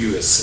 USA।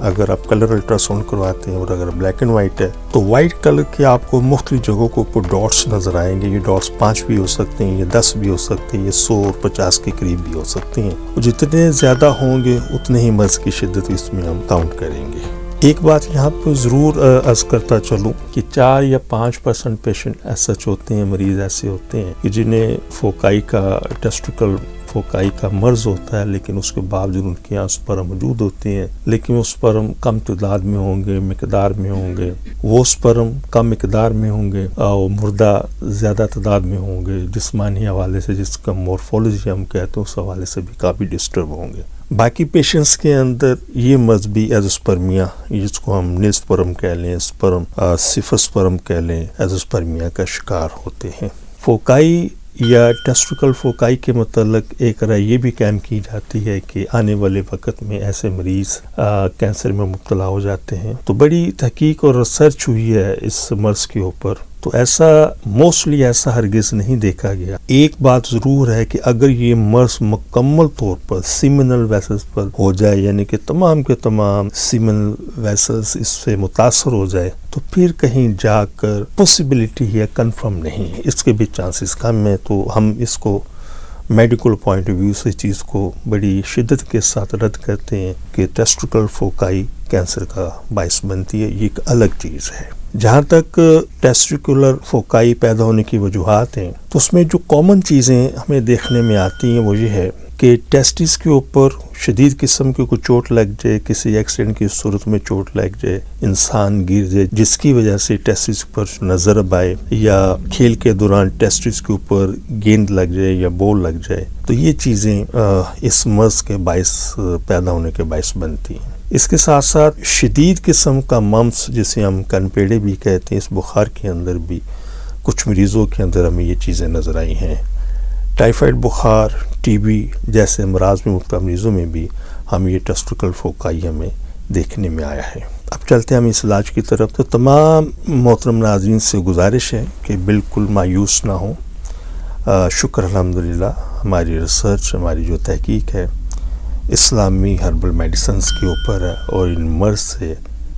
اگر آپ colour ultrasound کرواتے ہیں اور اگر بلیک اینڈ وائٹ ہے تو وائٹ کلر کے آپ کو مختلف جگہوں کے اوپر ڈاٹس نظر آئیں گے. یہ ڈاٹس 5 بھی ہو سکتے ہیں, یہ 10 بھی ہو سکتے ہیں, یہ 100 اور 50 کے قریب بھی ہو سکتے ہیں. جتنے زیادہ ہوں گے اتنے ہی مرض کی شدت اس میں ہم کاؤنٹ کریں گے. ایک بات یہاں پہ ضرور عرض کرتا چلوں کہ 4 یا 5% پیشنٹ ایسا ہوتے ہیں, مریض ایسے ہوتے ہیں کہ جنہیں فوکائی کا ٹیسٹیکل فوکائی کا مرض ہوتا ہے, لیکن اس کے باوجود ان کے یہاں سپرم موجود ہوتے ہیں, لیکن وہ سپرم کم تعداد میں ہوں گے, مقدار میں ہوں گے. وہ سپرم کم مقدار میں ہوں گے اور مردہ زیادہ تعداد میں ہوں گے. جسمانی حوالے سے, جس کا مورفولوجی ہم کہتے ہیں, اس حوالے سے بھی کافی ڈسٹرب ہوں گے. باقی پیشنٹس کے اندر یہ مرض بھی ایزوسپرمیا, جس کو ہم نیل سپرم کہہ لیں, سپرم صفر سپرم کہہ لیں, ایزوسپرمیا کا شکار ہوتے ہیں. فوکائی یا ٹیسٹیکل فوکائی کے متعلق ایک رائے یہ بھی قائم کی جاتی ہے کہ آنے والے وقت میں ایسے مریض کینسر میں مبتلا ہو جاتے ہیں. تو بڑی تحقیق اور ریسرچ ہوئی ہے اس مرض کے اوپر, تو ایسا موسٹلی ایسا ہرگز نہیں دیکھا گیا. ایک بات ضرور ہے کہ اگر یہ مرض مکمل طور پر سیمنل ویسلز پر ہو جائے, یعنی کہ تمام کے تمام سیمنل ویسلز اس سے متاثر ہو جائے, تو پھر کہیں جا کر پاسبلٹی ہے, کنفرم نہیں ہے, اس کے بھی چانسز کم ہیں. تو ہم اس کو میڈیکل پوائنٹ آف ویو سے چیز کو بڑی شدت کے ساتھ رد کرتے ہیں کہ ٹیسٹیکل فوکائی کینسر کا باعث بنتی ہے. یہ ایک الگ چیز ہے. جہاں تک ٹیسٹیکولر فوکائی پیدا ہونے کی وجوہات ہیں, تو اس میں جو کامن چیزیں ہمیں دیکھنے میں آتی ہیں وہ یہ ہے کہ ٹیسٹس کے اوپر شدید قسم کی کوئی چوٹ لگ جائے, کسی ایکسیڈنٹ کی صورت میں چوٹ لگ جائے, انسان گر جائے جس کی وجہ سے ٹیسٹس پر نظر آئے, یا کھیل کے دوران ٹیسٹس کے اوپر گیند لگ جائے یا بال لگ جائے, تو یہ چیزیں اس مرض کے باعث پیدا ہونے کے باعث بنتی ہیں. اس کے ساتھ ساتھ شدید قسم کا ممس, جسے ہم کنپیڑے بھی کہتے ہیں, اس بخار کے اندر بھی کچھ مریضوں کے اندر ہمیں یہ چیزیں نظر آئی ہیں. ٹائیفائڈ بخار, ٹی بی جیسے امراض میں مبتلا مریضوں میں بھی ہم یہ ٹیسٹیکل فوکائی ہمیں دیکھنے میں آیا ہے. اب چلتے ہیں ہم اس علاج کی طرف. تو تمام محترم ناظرین سے گزارش ہے کہ بالکل مایوس نہ ہوں. شکر الحمدللہ ہماری ریسرچ, ہماری جو تحقیق ہے اسلامی ہربل میڈیسنز کے اوپر ہے, اور ان مرض سے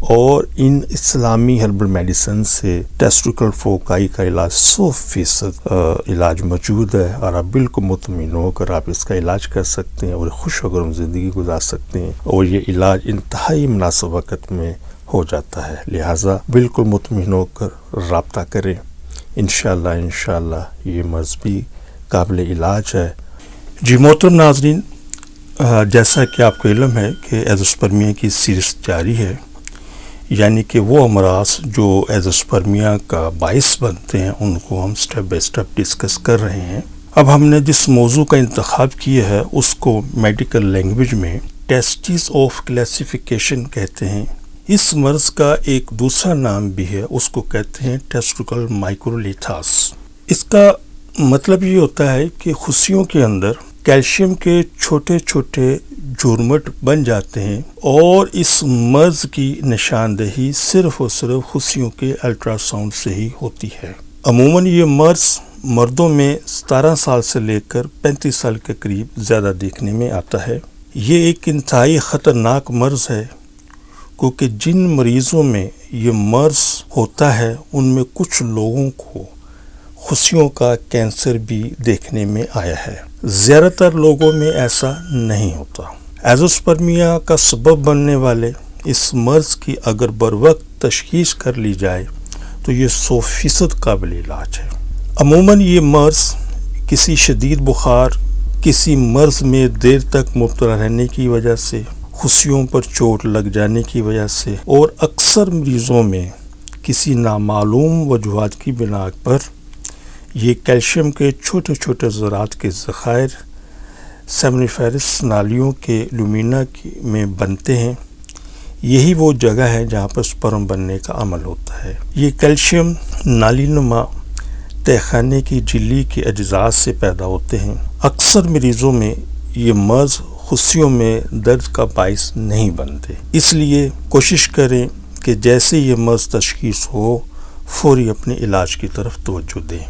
اور ان اسلامی ہربل میڈیسن سے ٹیسٹیکل فوکائی کا علاج 100% علاج موجود ہے, اور آپ بالکل مطمئن ہو کر آپ اس کا علاج کر سکتے ہیں اور خوش ہو کر زندگی گزار سکتے ہیں, اور یہ علاج انتہائی مناسب وقت میں ہو جاتا ہے. لہٰذا بالکل مطمئن ہو کر رابطہ کریں. انشاءاللہ یہ مرض بھی قابل علاج ہے. جی محترم ناظرین, جیسا کہ آپ کو علم ہے کہ ایزوسپرمیا کی سیریز جاری ہے, یعنی کہ وہ امراض جو ایزوسپرمیا کا باعث بنتے ہیں ان کو ہم سٹیپ بائی سٹیپ ڈسکس کر رہے ہیں. اب ہم نے جس موضوع کا انتخاب کیا ہے اس کو میڈیکل لینگویج میں ٹیسٹس آف کلاسیفیکیشن کہتے ہیں. اس مرض کا ایک دوسرا نام بھی ہے, اس کو کہتے ہیں ٹیسٹیکل مائکرولیتھاس. اس کا مطلب یہ ہوتا ہے کہ خصیوں کے اندر کیلشیم کے چھوٹے چھوٹے جرمٹ بن جاتے ہیں, اور اس مرض کی نشاندہی صرف اور صرف خصیوں کے الٹراساؤنڈ سے ہی ہوتی ہے. عموماً یہ مرض مردوں میں 17 سال سے لے کر 35 سال کے قریب زیادہ دیکھنے میں آتا ہے. یہ ایک انتہائی خطرناک مرض ہے, کیونکہ جن مریضوں میں یہ مرض ہوتا ہے ان میں کچھ لوگوں کو خصیوں کا کینسر بھی دیکھنے میں آیا ہے. زیادہ تر لوگوں میں ایسا نہیں ہوتا. ایزوسپرمیا کا سبب بننے والے اس مرض کی اگر بروقت تشخیص کر لی جائے تو یہ 100% قابل علاج ہے. عموماً یہ مرض کسی شدید بخار, کسی مرض میں دیر تک مبتلا رہنے کی وجہ سے, خصیوں پر چوٹ لگ جانے کی وجہ سے, اور اکثر مریضوں میں کسی نامعلوم وجوہات کی بنا پر یہ کیلشیم کے چھوٹے چھوٹے ذرات کے ذخائر سیمنیفیرس نالیوں کے لومینا میں بنتے ہیں. یہی وہ جگہ ہے جہاں پر سپرم بننے کا عمل ہوتا ہے. یہ کیلشیم نالی نما تہخانے کی جھلی کے اجزاء سے پیدا ہوتے ہیں. اکثر مریضوں میں یہ مرض خصیوں میں درد کا باعث نہیں بنتے, اس لیے کوشش کریں کہ جیسے یہ مرض تشخیص ہو فوری اپنے علاج کی طرف توجہ دیں.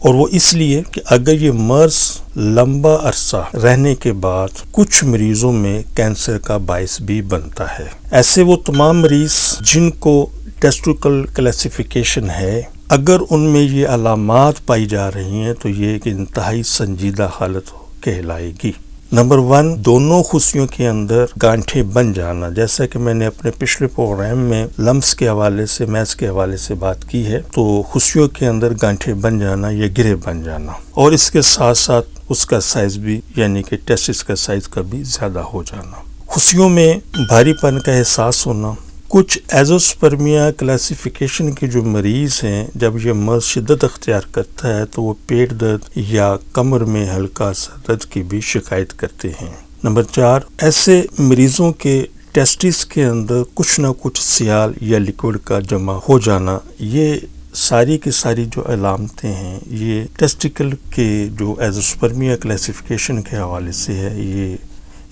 اور وہ اس لیے کہ اگر یہ مرض لمبا عرصہ رہنے کے بعد کچھ مریضوں میں کینسر کا باعث بھی بنتا ہے۔ ایسے وہ تمام مریض جن کو ٹیسٹیکل کلاسیفیکیشن ہے، اگر ان میں یہ علامات پائی جا رہی ہیں تو یہ ایک انتہائی سنجیدہ حالت کہلائے گی۔ نمبر 1، دونوں خصیوں کے اندر گانٹھیں بن جانا، جیسا کہ میں نے اپنے پچھلے پروگرام میں لمس کے حوالے سے، میس کے حوالے سے بات کی ہے، تو خصیوں کے اندر گانٹھیں بن جانا یا گرے بن جانا، اور اس کے ساتھ ساتھ اس کا سائز بھی، یعنی کہ ٹیسٹس کا سائز کا بھی زیادہ ہو جانا، خصیوں میں بھاری پن کا احساس ہونا۔ کچھ ایزوسپرمیا کلاسیفیکیشن کے جو مریض ہیں، جب یہ مرض شدت اختیار کرتا ہے تو وہ پیٹ درد یا کمر میں ہلکا سا درد کی بھی شکایت کرتے ہیں۔ نمبر 4، ایسے مریضوں کے ٹیسٹس کے اندر کچھ نہ کچھ سیال یا لیکوڈ کا جمع ہو جانا، یہ ساری کی ساری جو علامتیں ہیں، یہ ٹیسٹیکل کے جو ایزوسپرمیا کلاسیفیکیشن کے حوالے سے ہے، یہ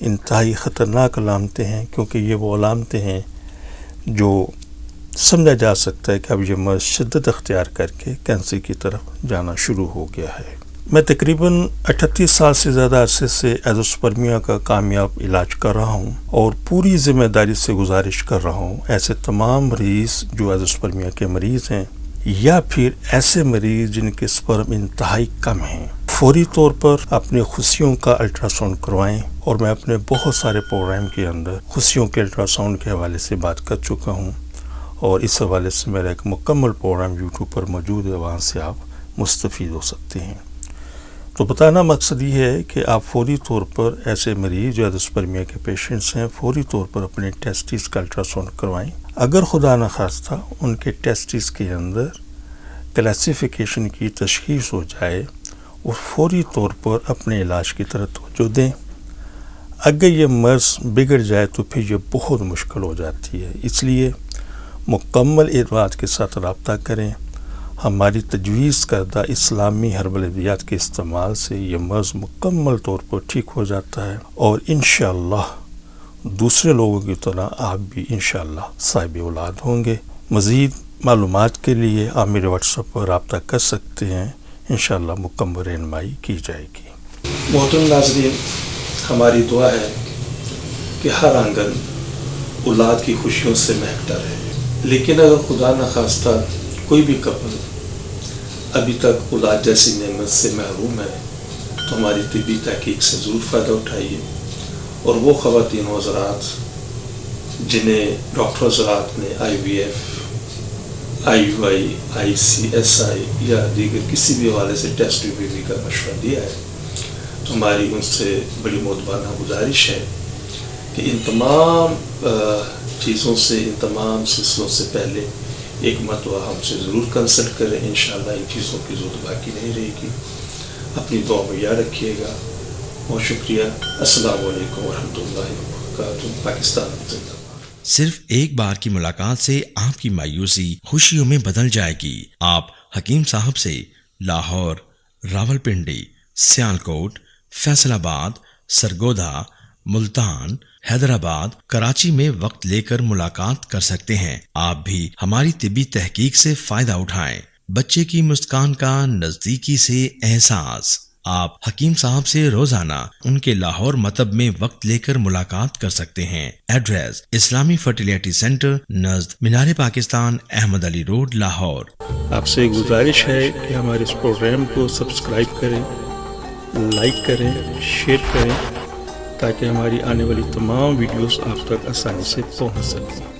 انتہائی خطرناک علامتیں ہیں، کیونکہ یہ وہ علامتیں ہیں جو سمجھا جا سکتا ہے کہ اب یہ مرض شدت اختیار کر کے کینسر کی طرف جانا شروع ہو گیا ہے۔ میں تقریباً 38 سال سے زیادہ عرصے سے ایزوسپرمیا کا کامیاب علاج کر رہا ہوں، اور پوری ذمہ داری سے گزارش کر رہا ہوں ایسے تمام مریض جو ایزوسپرمیا کے مریض ہیں، یا پھر ایسے مریض جن کے سپرم انتہائی کم ہیں، فوری طور پر اپنے خصیوں کا الٹرا ساؤنڈ کروائیں۔ اور میں اپنے بہت سارے پروگرام کے اندر خصیوں کے الٹرا ساؤنڈ کے حوالے سے بات کر چکا ہوں، اور اس حوالے سے میرا ایک مکمل پروگرام یوٹیوب پر موجود ہے، وہاں سے آپ مستفید ہو سکتے ہیں۔ تو بتانا مقصد یہ ہے کہ آپ فوری طور پر ایسے مریض جو ایزوسپرمیا کے پیشنٹس ہیں، فوری طور پر اپنے ٹیسٹس کا الٹرا ساؤنڈ کروائیں۔ اگر خدا نخواستہ ان کے ٹیسٹس کے اندر کلاسیفیکیشن کی تشخیص ہو جائے، وہ فوری طور پر اپنے علاج کی طرف توجہ دیں۔ اگر یہ مرض بگڑ جائے تو پھر یہ بہت مشکل ہو جاتی ہے، اس لیے مکمل اعتماد کے ساتھ رابطہ کریں۔ ہماری تجویز کردہ اسلامی ہربل ادویات کے استعمال سے یہ مرض مکمل طور پر ٹھیک ہو جاتا ہے، اور انشاءاللہ دوسرے لوگوں کی طرح آپ بھی انشاءاللہ صاحب اولاد ہوں گے۔ مزید معلومات کے لیے آپ میرے واٹس ایپ پر رابطہ کر سکتے ہیں، انشاءاللہ مکمل رہنمائی کی جائے گی۔ محترم ناظرین، ہماری دعا ہے کہ ہر آنگن اولاد کی خوشیوں سے مہکتا رہے، لیکن اگر خدا نخواستہ کوئی بھی کپل ابھی تک اولاد جیسی نعمت سے محروم ہے تو ہماری طبی تحقیق سے ضرور فائدہ اٹھائیے، اور وہ خواتین و حضرات جنہیں ڈاکٹر حضرات نے IVF، IUI، ICSI یا دیگر کسی بھی حوالے سے ٹیسٹ ریویو کا مشورہ دیا ہے، تو ہماری ان سے بڑی مؤدبانہ گزارش ہے کہ ان تمام چیزوں سے، ان تمام سلسلوں سے پہلے ایک مرتبہ ہم سے ضرور کنسلٹ کریں۔ انشاءاللہ ان چیزوں کی ضرورت باقی نہیں رہے گی۔ اپنی دعا میں یاد رکھیے گا۔ بہت شکریہ۔ السلام علیکم ورحمۃ اللہ وبرکاتہ۔ پاکستان زندہ باد۔ صرف ایک بار کی ملاقات سے آپ کی مایوسی خوشیوں میں بدل جائے گی۔ آپ حکیم صاحب سے لاہور، راولپنڈی، سیالکوٹ، فیصل آباد، سرگودا، ملتان، حیدرآباد، کراچی میں وقت لے کر ملاقات کر سکتے ہیں۔ آپ بھی ہماری طبی تحقیق سے فائدہ اٹھائیں۔ بچے کی مسکان کا نزدیکی سے احساس۔ آپ حکیم صاحب سے روزانہ ان کے لاہور مطب میں وقت لے کر ملاقات کر سکتے ہیں۔ ایڈریس: اسلامی فرٹیلیٹی سینٹر نزد مینار پاکستان، احمد علی روڈ، لاہور۔ آپ سے گزارش ہے کہ ہمارے اس پروگرام کو سبسکرائب کریں، لائک کریں، شیئر کریں، تاکہ ہماری آنے والی تمام ویڈیوز آپ تک آسانی سے پہنچ سکیں۔